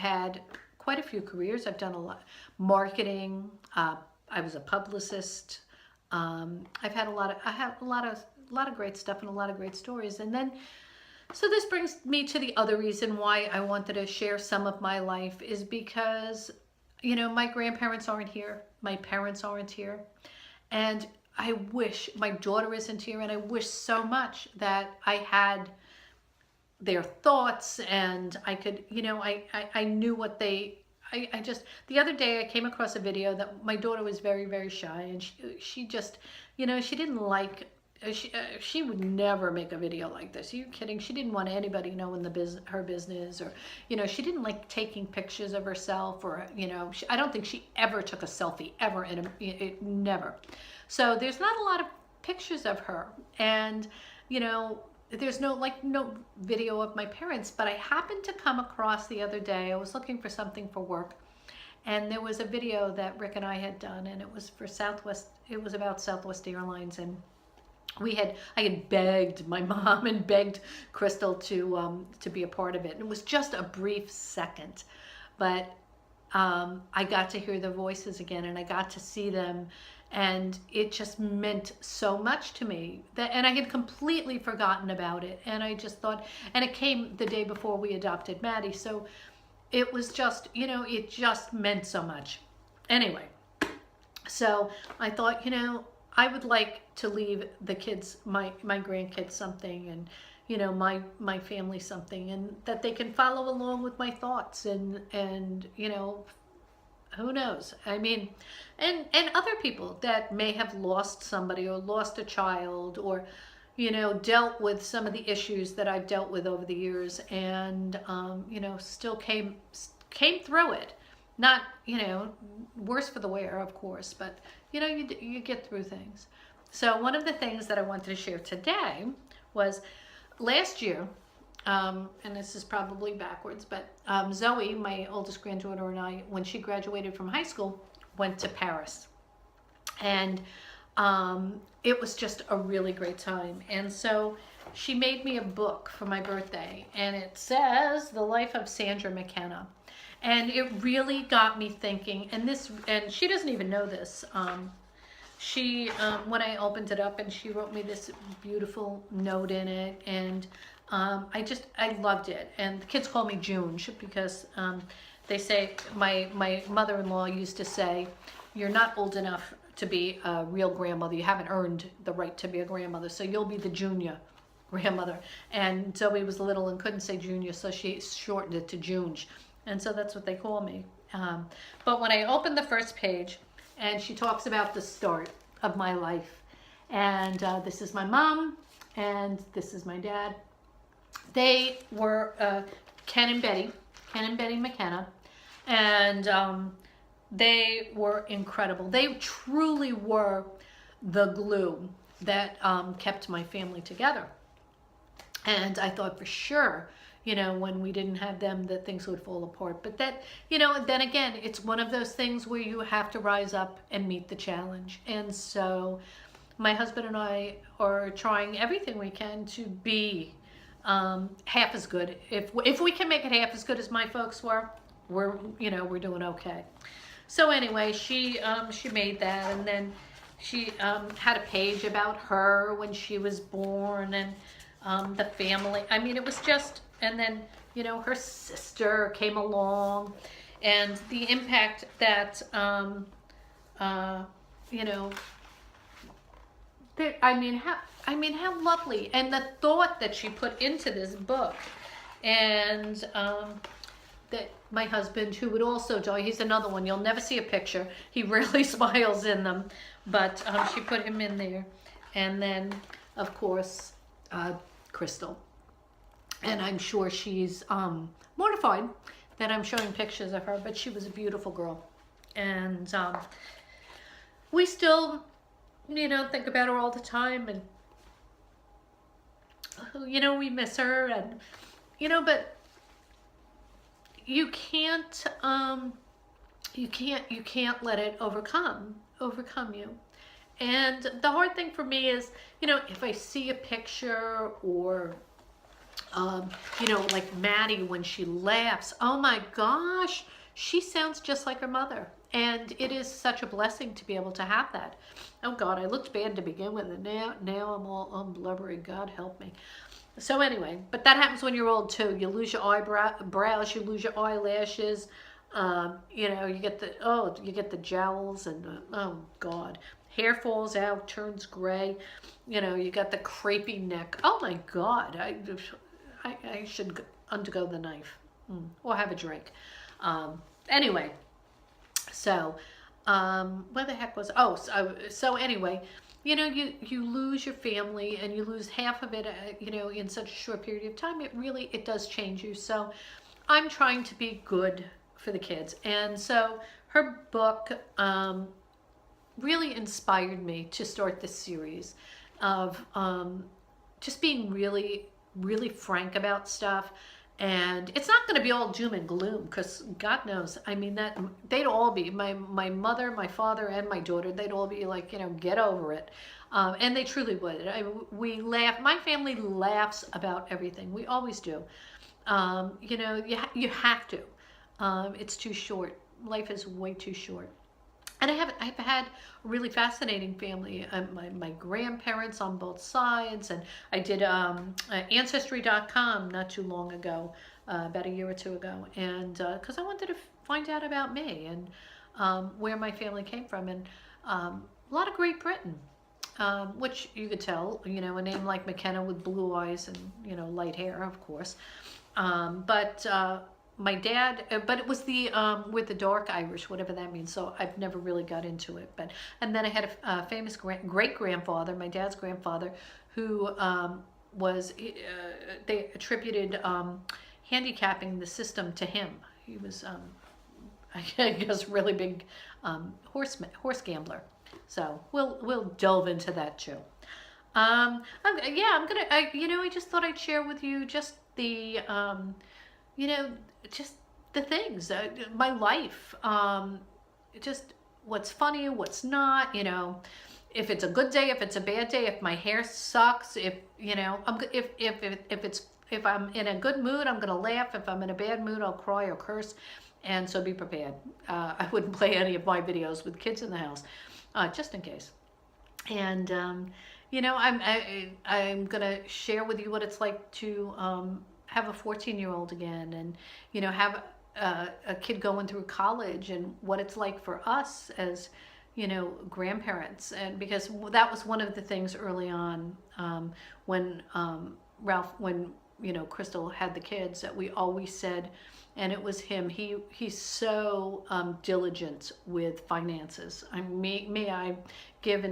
had quite a few careers. I've done a lot marketing. I was a publicist. I've had I have a lot of great stuff and a lot of great stories. And then, so this brings me to the other reason why I wanted to share some of my life is because, you know, my grandparents aren't here. My parents aren't here. And I wish my daughter isn't here. And I wish so much that I had their thoughts and I could, you know, I knew what they, I just, the other day I came across a video that my daughter was very, very shy and she just, you know, she didn't like, she would never make a video like this. Are you kidding? She didn't want anybody knowing her business, or, you know, she didn't like taking pictures of herself, or, you know, I don't think she ever took a selfie ever never. So there's not a lot of pictures of her, and, you know, there's no video of my parents, but I happened to come across the other day, I was looking for something for work, and there was a video that Rick and I had done, and it was for Southwest, it was about Southwest Airlines, and I had begged my mom and begged Crystal to be a part of it. And it was just a brief second, but I got to hear their voices again, and I got to see them, and it just meant so much to me that, and I had completely forgotten about it. And I just thought, and it came the day before we adopted Maddie, so it was just, you know, it just meant so much. Anyway, so I thought, you know, I would like to leave the kids, my grandkids, something, and, you know, my family something, and that they can follow along with my thoughts, and you know, who knows? I mean, and other people that may have lost somebody or lost a child, or, you know, dealt with some of the issues that I've dealt with over the years, and you know, still came through it. Not, you know, worse for the wear, of course, but, you know, you get through things. So one of the things that I wanted to share today was last year, and this is probably backwards, but Zoe, my oldest granddaughter, and I, when she graduated from high school, went to Paris. And it was just a really great time. And so she made me a book for my birthday, and it says The Life of Sandra McKenna. And it really got me thinking, and she doesn't even know this. When I opened it up, and she wrote me this beautiful note in it, and I loved it. And the kids call me June because they say, my mother-in-law used to say, you're not old enough to be a real grandmother. You haven't earned the right to be a grandmother, so you'll be the junior grandmother. And Zoe was little and couldn't say junior, so she shortened it to Junge. And so that's what they call me. But when I opened the first page, and she talks about the start of my life, and this is my mom, and this is my dad. They were Ken and Betty McKenna, and they were incredible. They truly were the glue that kept my family together. And I thought for sure, you know, when we didn't have them, that things would fall apart. But that, you know, then again, it's one of those things where you have to rise up and meet the challenge. And so my husband and I are trying everything we can to be half as good. If we can make it half as good as my folks were, we're doing okay. So anyway, she made that, and then she had a page about her when she was born, and the family. I mean, it was just. And then, you know, her sister came along, and the impact that, you know, how lovely, and the thought that she put into this book, and that my husband, who would also die, he's another one, you'll never see a picture. He rarely smiles in them, but she put him in there, and then, of course, Crystal. And I'm sure she's mortified that I'm showing pictures of her, but she was a beautiful girl. And we still, you know, think about her all the time, and, you know, we miss her, and, you know, but you can't let it overcome you. And the hard thing for me is, you know, if I see a picture or You know, like Maddie, when she laughs, oh my gosh, she sounds just like her mother. And it is such a blessing to be able to have that. Oh God, I looked bad to begin with, and now I'm all blubbery. God help me. So anyway, but that happens when you're old too. You lose your eyebrows, you lose your eyelashes. You know, you get the jowls, and oh God, hair falls out, turns gray. You know, you got the crepey neck. Oh my God, I should undergo the knife, or have a drink. Anyway, so where the heck was? Oh, so anyway, you know, you lose your family, and you lose half of it, you know, in such a short period of time. It does change you. So I'm trying to be good for the kids, and so her book really inspired me to start this series of just being really, really frank about stuff. And it's not going to be all doom and gloom, because God knows, I mean, that they'd all be, my mother, my father, and my daughter, they'd all be like, you know, get over it. And they truly would. We laugh. My family laughs about everything. We always do. You know, you have to. It's too short. Life is way too short. And I've had a really fascinating family. My grandparents on both sides, and I did Ancestry.com not too long ago, about a year or two ago, and because I wanted to find out about me, and where my family came from, and a lot of Great Britain, which you could tell, you know, a name like McKenna with blue eyes and, you know, light hair, of course, but my dad, but it was the with the dark Irish, whatever that means. So I've never really got into it. But and then I had a famous great grandfather, my dad's grandfather, who was they attributed handicapping the system to him. He was I guess really big horse gambler. So we'll delve into that too. Yeah, I just thought I'd share with you just the you know, just the things, my life, just what's funny, what's not, you know, if it's a good day, if it's a bad day, if my hair sucks, if, you know, if I'm in a good mood, I'm gonna laugh. If I'm in a bad mood, I'll cry or curse. And so be prepared. I wouldn't play any of my videos with kids in the house, just in case. And you know, I'm gonna share with you what it's like to have a 14-year-old again, and you know, have a kid going through college, and what it's like for us as, you know, grandparents. And because that was one of the things early on, when when you know, Crystal had the kids, that we always said, and it was him. He's so diligent with finances. I give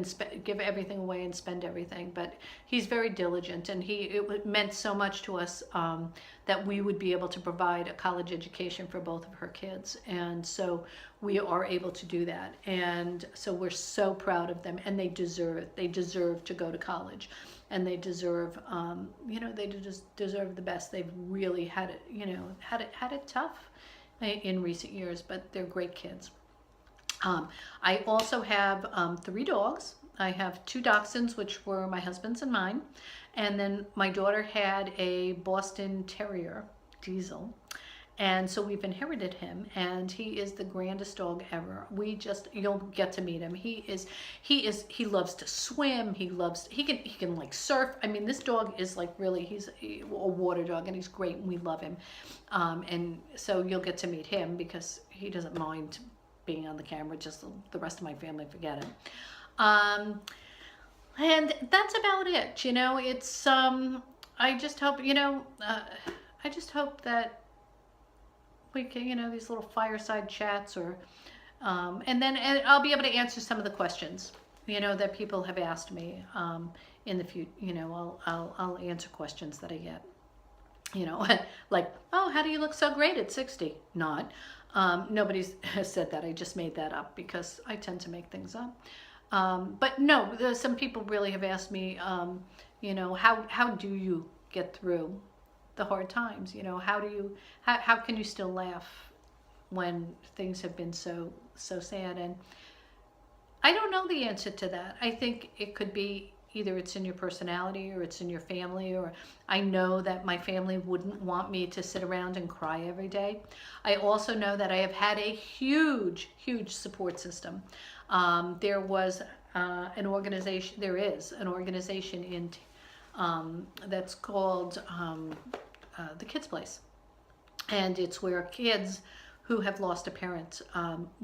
everything away and spend everything, but he's very diligent, and it meant so much to us that we would be able to provide a college education for both of her kids, and so we are able to do that, and so we're so proud of them, and they deserve to go to college, and they deserve you know, they just deserve the best. They've really had it, you know, had it tough in recent years, but they're great kids. I also have 3 dogs. I have 2 dachshunds, which were my husband's and mine. And then my daughter had a Boston Terrier, Diesel. And so we've inherited him, and he is the grandest dog ever. You'll get to meet him. He loves to swim. He can like surf. I mean, this dog is like really, he's a water dog, and he's great, and we love him. And so you'll get to meet him, because he doesn't mind being on the camera. Just the rest of my family, forget it. And that's about it. You know, it's I just hope, you know, I just hope that we can, you know, these little fireside chats, or and I'll be able to answer some of the questions, you know, that people have asked me in the future. You know, I'll answer questions that I get, you know, like, oh, how do you look so great at 60? Not. Nobody's said that. I just made that up because I tend to make things up. But no, some people really have asked me, you know, how do you get through the hard times? You know, how can you still laugh when things have been so sad? And I don't know the answer to that. I think it could be either it's in your personality or it's in your family, or I know that my family wouldn't want me to sit around and cry every day. I also know that I have had a huge, huge support system. There was an organization, there is an organization in that's called the Kids Place. And it's where kids who have lost a parent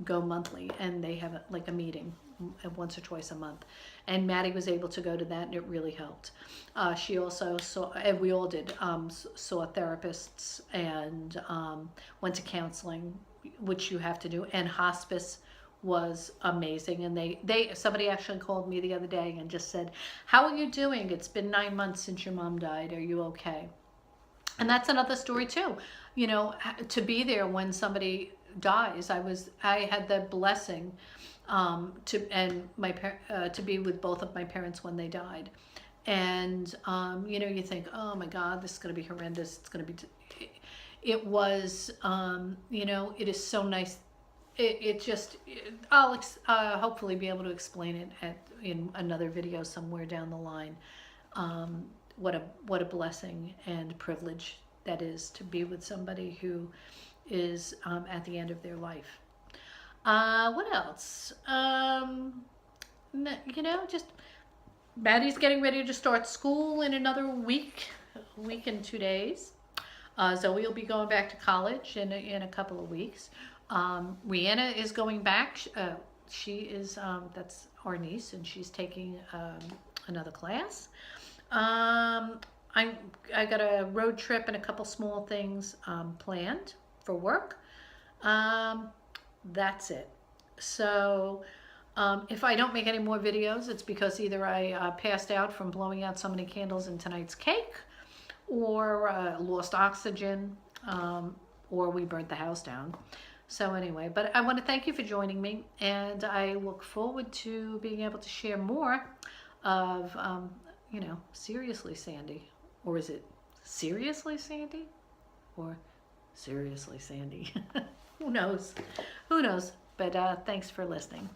go monthly, and they have like a meeting once or twice a month. And Maddie was able to go to that, and it really helped. She also saw, and we all did, saw therapists and went to counseling, which you have to do, and hospice was amazing. And somebody actually called me the other day and just said, "How are you doing? It's been 9 months since your mom died. Are you okay?" And that's another story too. You know, to be there when somebody dies. I had the blessing to be with both of my parents when they died. And you know, you think, oh my God, this is going to be horrendous. It's going to be. It was, you know, it is so nice. I'll hopefully be able to explain it in another video somewhere down the line. What a blessing and privilege that is to be with somebody who is at the end of their life. What else? You know, just Maddie's getting ready to start school in another week and 2 days. Zoe will be going back to college in a couple of weeks. Rihanna is going back. She is, that's our niece, and she's taking another class. I got a road trip and a couple small things planned for work. That's it. So if I don't make any more videos, it's because either I passed out from blowing out so many candles in tonight's cake, or lost oxygen, or we burnt the house down. So anyway, but I want to thank you for joining me, and I look forward to being able to share more of, you know, Seriously Sandi. Or is it Seriously Sandi? Or Seriously Sandi? Who knows? Who knows? But thanks for listening.